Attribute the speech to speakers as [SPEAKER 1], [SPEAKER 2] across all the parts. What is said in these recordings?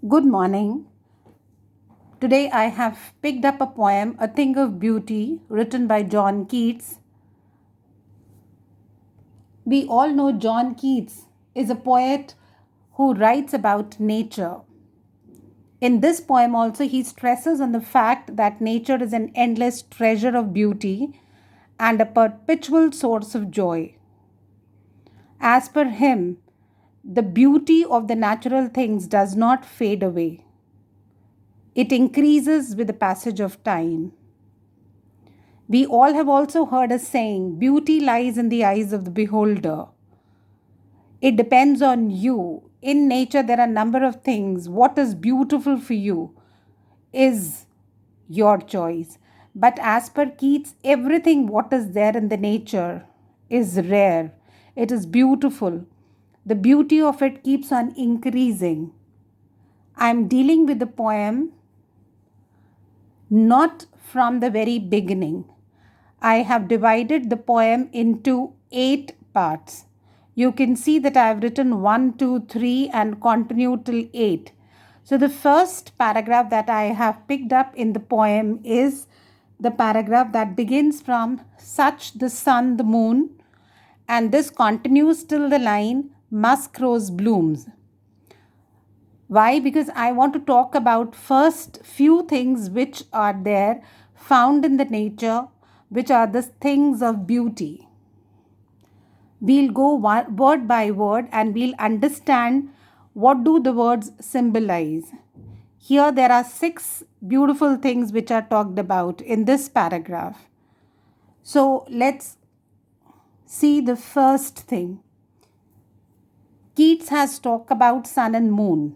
[SPEAKER 1] Good morning. Today I have picked up a poem, A Thing of Beauty, written by John Keats. We all know John Keats is a poet who writes about nature. In this poem, also, he stresses on the fact that nature is an endless treasure of beauty and a perpetual source of joy. As per him, the beauty of the natural things does not fade away, it increases with the passage of time. We all have also heard a saying, beauty lies in the eyes of the beholder. It depends on you. In nature, there are a number of things. What is beautiful for you is your choice. But as per Keats, everything what is there in the nature is rare. It is beautiful. The beauty of it keeps on increasing. I'm dealing with the poem not from the very beginning. I have divided the poem into 8 parts. You can see that I have written 1, 2, 3 and continue till 8. So the first paragraph that I have picked up in the poem is the paragraph that begins from such the sun, the moon, and this continues till the line Musk Rose blooms. Why? Because I want to talk about first few things which are there found in the nature, which are the things of beauty. We'll go word by word and we'll understand what do the words symbolize. Here there are 6 beautiful things which are talked about in this paragraph. So let's see the first thing. Keats has talked about sun and moon.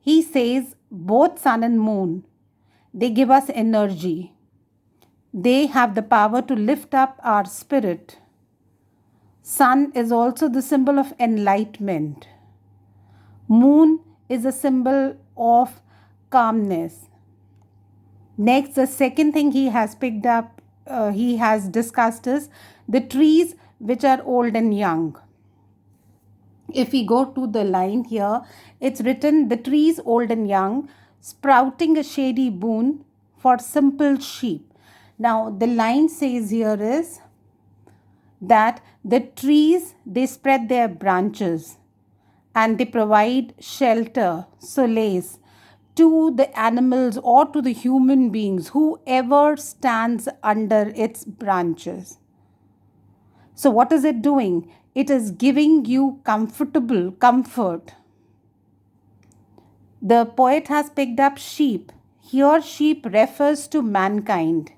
[SPEAKER 1] He says both sun and moon, they give us energy. They have the power to lift up our spirit. Sun is also the symbol of enlightenment. Moon is a symbol of calmness. Next, the second thing he has picked up, he has discussed is the trees which are old and young. If we go to the line here, it's written the trees old and young, sprouting a shady boon for simple sheep. Now, the line says here is that the trees, they spread their branches and they provide shelter, solace to the animals or to the human beings, whoever stands under its branches. So, what is it doing? It is giving you comfortable comfort. The poet has picked up sheep. Here, sheep refers to mankind.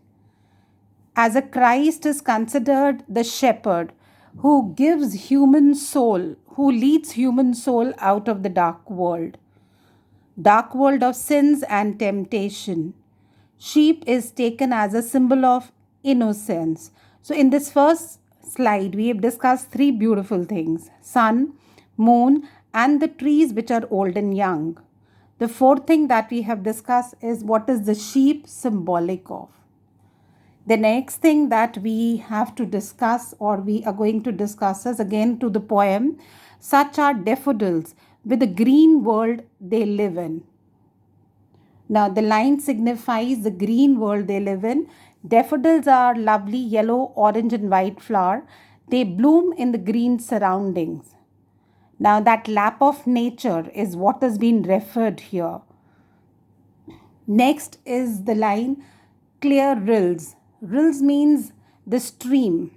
[SPEAKER 1] As a Christ is considered the shepherd who gives human soul, who leads human soul out of the dark world of sins and temptation. Sheep is taken as a symbol of innocence. So, in this first slide, we have discussed 3 beautiful things: sun, moon, and the trees which are old and young. The fourth thing that we have discussed is what is the sheep symbolic of. The next thing that we have to discuss or we are going to discuss is again to the poem, such are daffodils with the green world they live in. Now, the line signifies the green world they live in. Daffodils are lovely yellow, orange, and white flower. They bloom in the green surroundings. Now, that lap of nature is what has been referred here. Next is the line clear rills. Rills means the stream.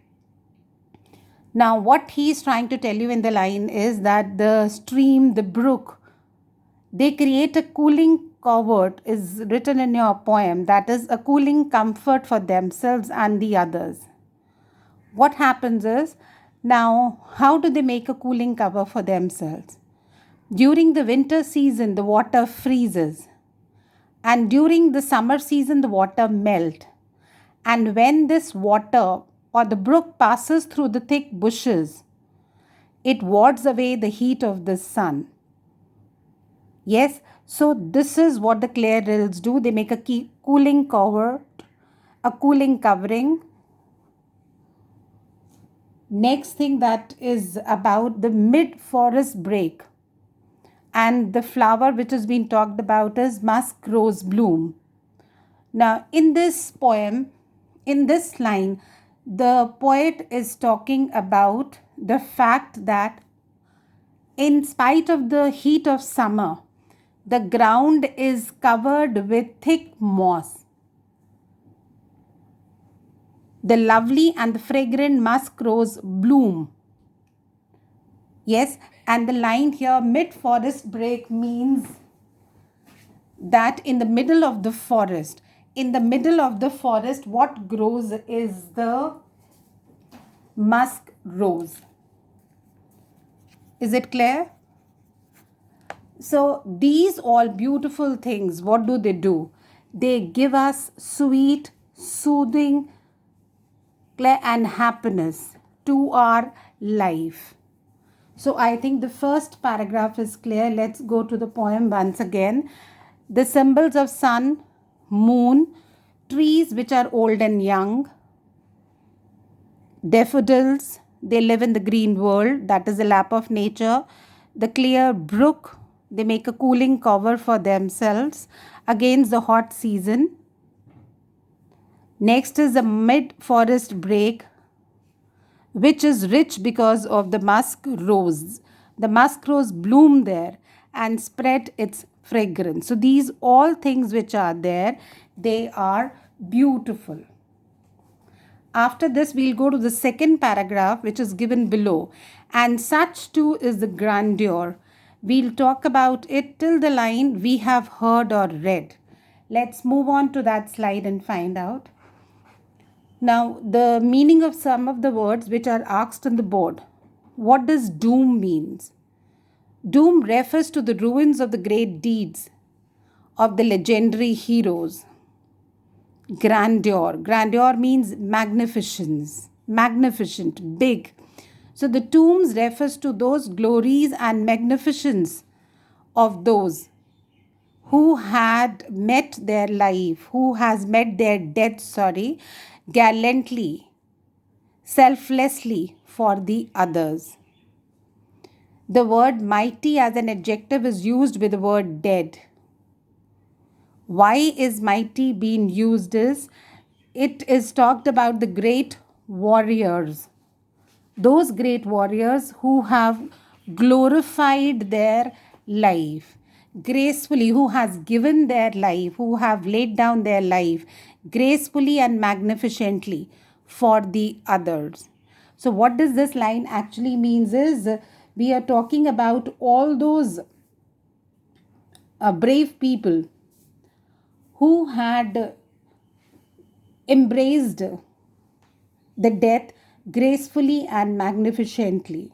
[SPEAKER 1] Now, what he is trying to tell you in the line is that the stream, the brook, they create a cooling covert, is written in your poem, that is a cooling comfort for themselves and the others. What happens is, now, how do they make a cooling cover for themselves? During the winter season, the water freezes. And during the summer season, the water melts. And when this water or the brook passes through the thick bushes, it wards away the heat of the sun. Yes, so this is what the clear rills do. They make a cooling cover, a cooling covering. Next thing that is about the mid forest break. And the flower which has been talked about is Musk Rose bloom. Now, in this poem, in this line, the poet is talking about the fact that in spite of the heat of summer, the ground is covered with thick moss. The lovely and the fragrant musk rose bloom. Yes, and the line here, mid forest break, means that in the middle of the forest, what grows is the musk rose. Is it clear? So these all beautiful things, what do? They give us sweet, soothing, clear and happiness to our life. So I think the first paragraph is clear. Let's go to the poem once again. The symbols of sun, moon, trees which are old and young, daffodils, they live in the green world, that is the lap of nature. The clear brook, they make a cooling cover for themselves against the hot season. Next is the mid-forest break, which is rich because of the musk rose. The musk rose bloomed there and spread its fragrance. So these all things which are there, they are beautiful. After this, we'll go to the second paragraph, which is given below. And such too is the grandeur. We'll talk about it till the line we have heard or read. Let's move on to that slide and find out. Now, the meaning of some of the words which are asked on the board. What does doom means? Doom refers to the ruins of the great deeds of the legendary heroes. Grandeur. Grandeur means magnificence, magnificent, big. So the tombs refers to those glories and magnificence of those who had met their life, who has met their death, gallantly, selflessly for the others. The word mighty as an adjective is used with the word dead. Why is mighty being used is, it is talked about the great warriors. Those great warriors who have glorified their life gracefully, who has given their life, who have laid down their life gracefully and magnificently for the others. So what does this line actually means is, we are talking about all those brave people who had embraced the death gracefully and magnificently.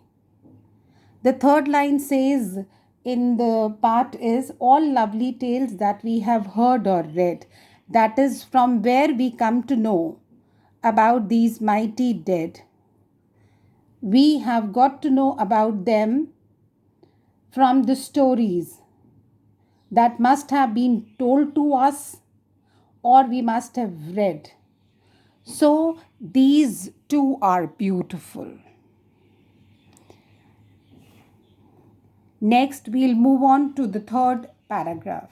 [SPEAKER 1] The third line says in the part is, all lovely tales that we have heard or read. That is from where we come to know about these mighty dead. We have got to know about them from the stories that must have been told to us or we must have read. So these two are beautiful. Next, we'll move on to the third paragraph.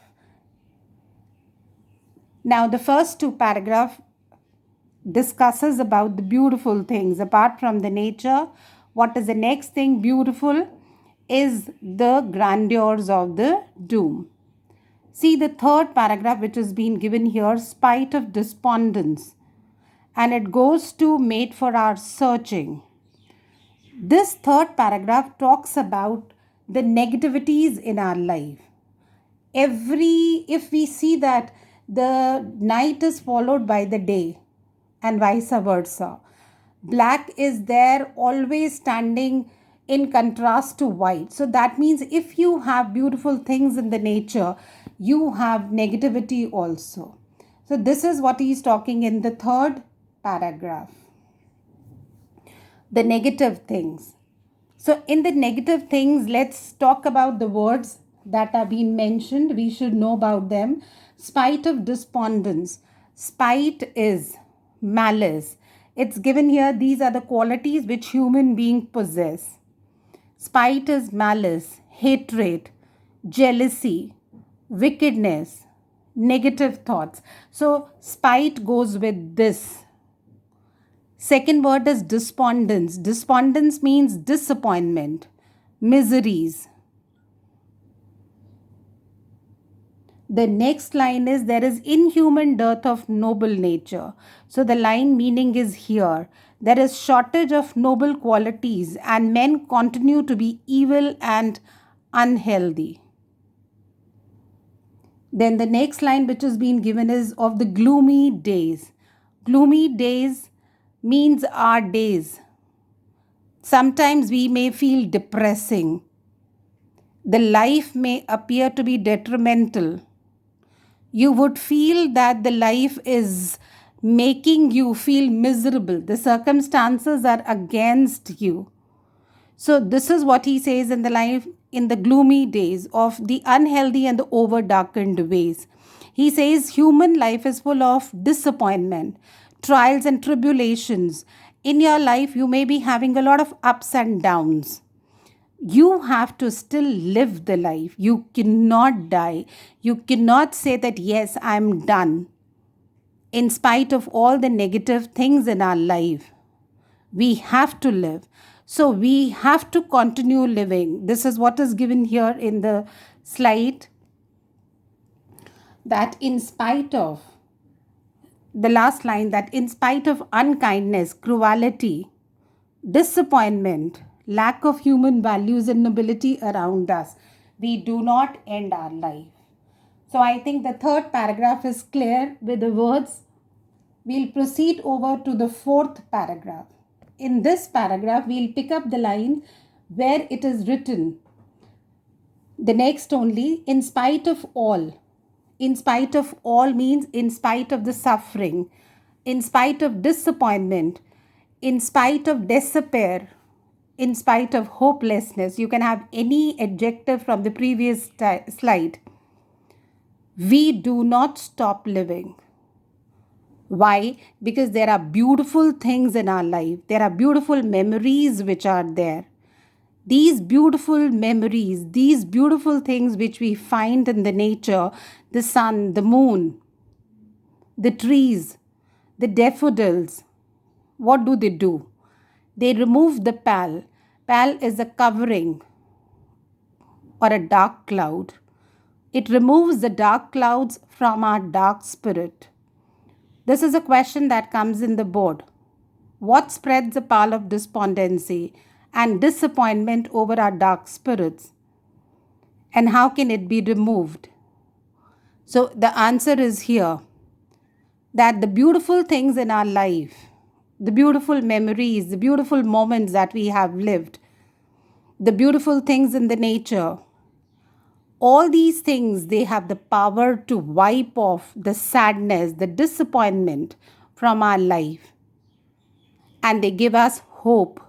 [SPEAKER 1] Now, the first two paragraphs discusses about the beautiful things. Apart from the nature, what is the next thing beautiful is the grandeurs of the doom. See the third paragraph which has been given here, spite of despondence. And it goes to made for our searching. This third paragraph talks about the negativities in our life. If we see that the night is followed by the day and vice versa, black is there always standing in contrast to white. So that means if you have beautiful things in the nature, you have negativity also. So this is what he is talking in the third paragraph. The negative things. So in the negative things, let's talk about the words that are being mentioned. We should know about them. Spite of despondence. Spite is malice. It's given here. These are the qualities which human beings possess. Spite is malice, hatred, jealousy, wickedness, negative thoughts. So, spite goes with this. Second word is despondence. Despondence means disappointment, miseries. The next line is there is inhuman dearth of noble nature. So the line meaning is here. There is shortage of noble qualities and men continue to be evil and unhealthy. Then the next line which has been given is of the gloomy days. Gloomy days means our days. Sometimes we may feel depressing. The life may appear to be detrimental. You would feel that the life is making you feel miserable. The circumstances are against you. So, this is what he says in the life in the gloomy days of the unhealthy and the over darkened ways. He says human life is full of disappointment, trials, and tribulations. In your life, you may be having a lot of ups and downs. You have to still live the life. You cannot die. You cannot say that, yes, I'm done. In spite of all the negative things in our life, we have to live. So we have to continue living. This is what is given here in the slide, that in spite of the last line, that in spite of unkindness, cruelty, disappointment, lack of human values and nobility around us, we do not end our life. So I think the third paragraph is clear with the words. We'll proceed over to the fourth paragraph. In this paragraph, we'll pick up the line where it is written. The next only, in spite of all. In spite of all means in spite of the suffering, in spite of disappointment, in spite of despair, in spite of hopelessness. You can have any adjective from the previous slide. We do not stop living. Why? Because there are beautiful things in our life. There are beautiful memories which are there. These beautiful memories, these beautiful things which we find in the nature, the sun, the moon, the trees, the daffodils, what do? They remove the pall. Pall is a covering or a dark cloud. It removes the dark clouds from our dark spirit. This is a question that comes in the board. What spreads a pall of despondency and disappointment over our dark spirits? And how can it be removed? So the answer is here, that the beautiful things in our life, the beautiful memories, the beautiful moments that we have lived, the beautiful things in the nature, all these things, they have the power to wipe off the sadness, the disappointment from our life. And they give us hope,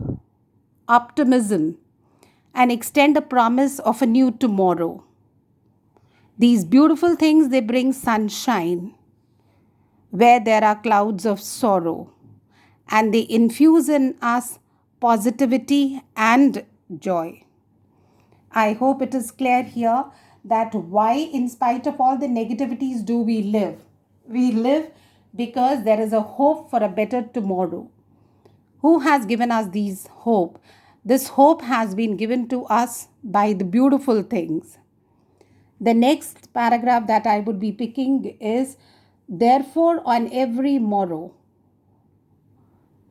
[SPEAKER 1] optimism, and extend a promise of a new tomorrow. These beautiful things, they bring sunshine where there are clouds of sorrow, and they infuse in us positivity and joy. I hope it is clear here that why, in spite of all the negativities, do we live? We live because there is a hope for a better tomorrow. Who has given us this hope? This hope has been given to us by the beautiful things. The next paragraph that I would be picking is, therefore, on every morrow.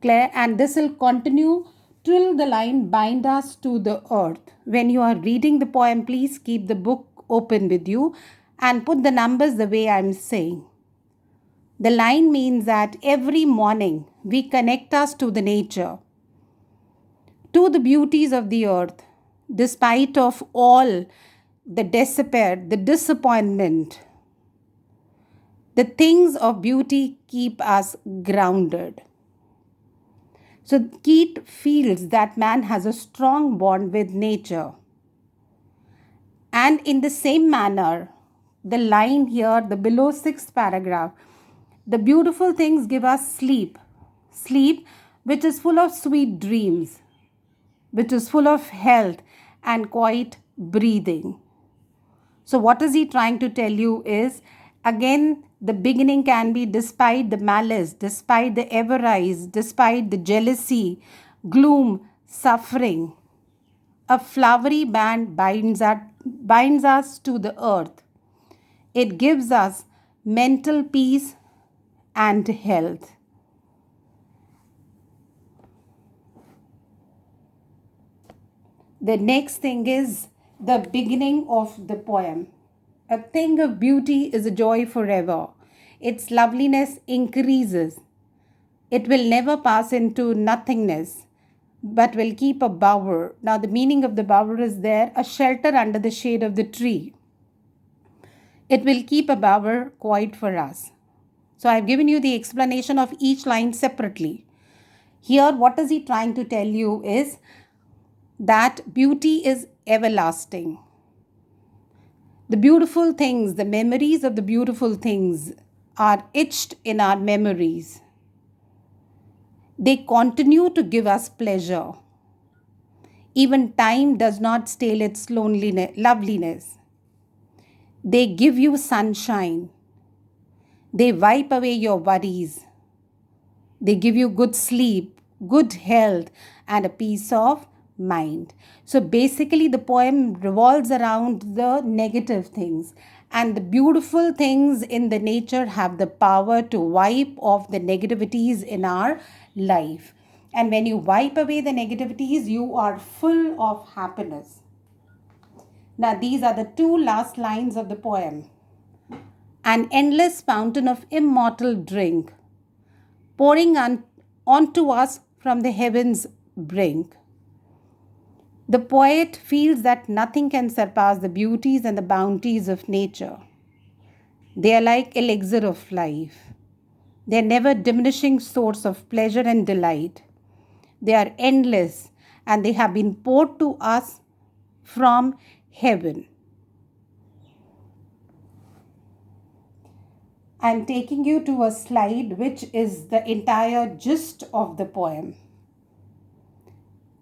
[SPEAKER 1] Clear? And this will continue till the line bind us to the earth. When you are reading the poem, please keep the book open with you and put the numbers the way I'm saying. The line means that every morning we connect us to the nature, to the beauties of the earth, despite of all the despair, the disappointment. The things of beauty keep us grounded. So Keats feels that man has a strong bond with nature. And in the same manner, the line here, the below sixth paragraph, the beautiful things give us sleep. Sleep which is full of sweet dreams, which is full of health and quiet breathing. So, what is he trying to tell you is, again, the beginning can be despite the malice, despite the avarice, despite the jealousy, gloom, suffering. A flowery band binds us to the earth. It gives us mental peace and health. The next thing is the beginning of the poem. A thing of beauty is a joy forever. Its loveliness increases. It will never pass into nothingness, but will keep a bower. Now, the meaning of the bower is there, a shelter under the shade of the tree. It will keep a bower quiet for us. So, I've given you the explanation of each line separately. Here, what is he trying to tell you is that beauty is everlasting. The beautiful things, the memories of the beautiful things are etched in our memories. They continue to give us pleasure. Even time does not stale its loveliness. They give you sunshine. They wipe away your worries. They give you good sleep, good health, and a peace of mind. So basically, the poem revolves around the negative things, and the beautiful things in the nature have the power to wipe off the negativities in our life. And when you wipe away the negativities, you are full of happiness. Now, these are the two last lines of the poem. An endless fountain of immortal drink, pouring onto us from the heavens' brink. The poet feels that nothing can surpass the beauties and the bounties of nature. They are like elixir of life. They are never diminishing source of pleasure and delight. They are endless, and they have been poured to us from heaven. I am taking you to a slide which is the entire gist of the poem.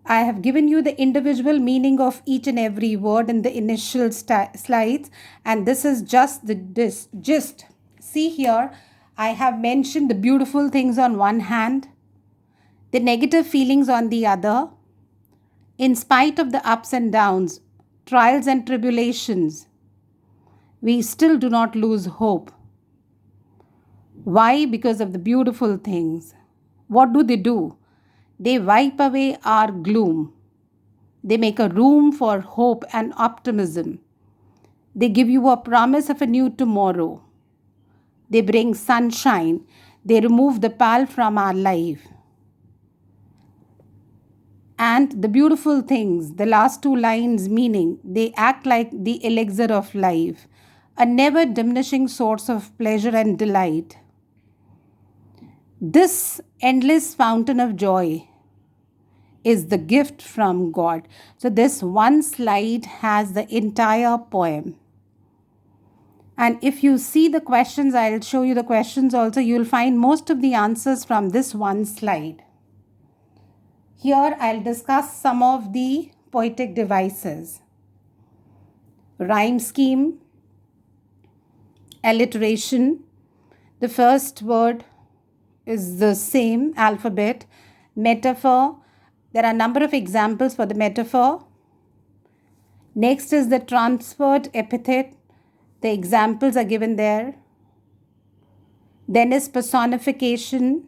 [SPEAKER 1] I have given you the individual meaning of each and every word in the initial slides, and this is just the gist. See here, I have mentioned the beautiful things on one hand, the negative feelings on the other. In spite of the ups and downs, trials and tribulations, we still do not lose hope. Why? Because of the beautiful things. What do? They wipe away our gloom. They make a room for hope and optimism. They give you a promise of a new tomorrow. They bring sunshine. They remove the pall from our life. And the beautiful things, the last two lines meaning, they act like the elixir of life, a never diminishing source of pleasure and delight. This endless fountain of joy is the gift from God. So this one slide has the entire poem. And if you see the questions, I'll show you the questions also. You'll find most of the answers from this one slide. Here I'll discuss some of the poetic devices. Rhyme scheme, alliteration. The first word is the same alphabet. Metaphor. There are a number of examples for the metaphor. Next is the transferred epithet. The examples are given there. Then is personification.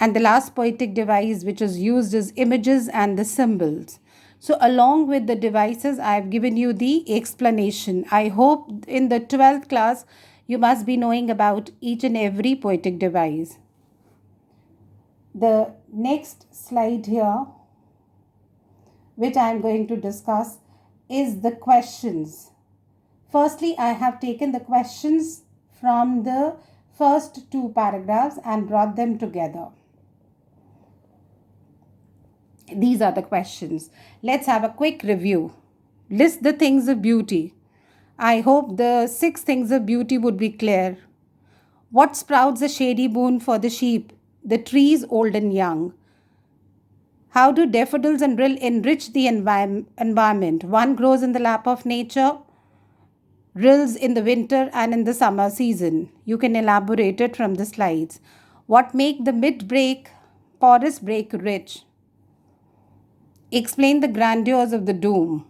[SPEAKER 1] And the last poetic device which is used is images and the symbols. So along with the devices, I have given you the explanation. I hope in the 12th class, you must be knowing about each and every poetic device. The next slide here, which I am going to discuss, is the questions. Firstly, I have taken the questions from the first two paragraphs and brought them together. These are the questions. Let's have a quick review. List the things of beauty. I hope the 6 things of beauty would be clear. What sprouts a shady boon for the sheep? The trees old and young. How do daffodils enrich the environment? One grows in the lap of nature, rills in the winter and in the summer season. You can elaborate it from the slides. What make the mid-break porous break rich? Explain the grandeurs of the doom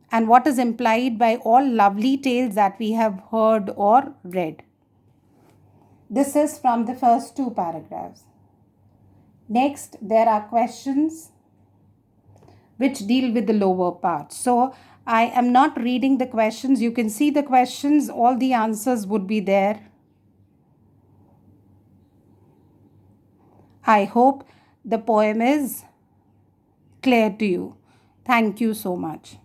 [SPEAKER 1] and what is implied by all lovely tales that we have heard or read. This is from the first two paragraphs. Next, there are questions which deal with the lower part. So, I am not reading the questions. You can see the questions, all the answers would be there. I hope the poem is clear to you. Thank you so much.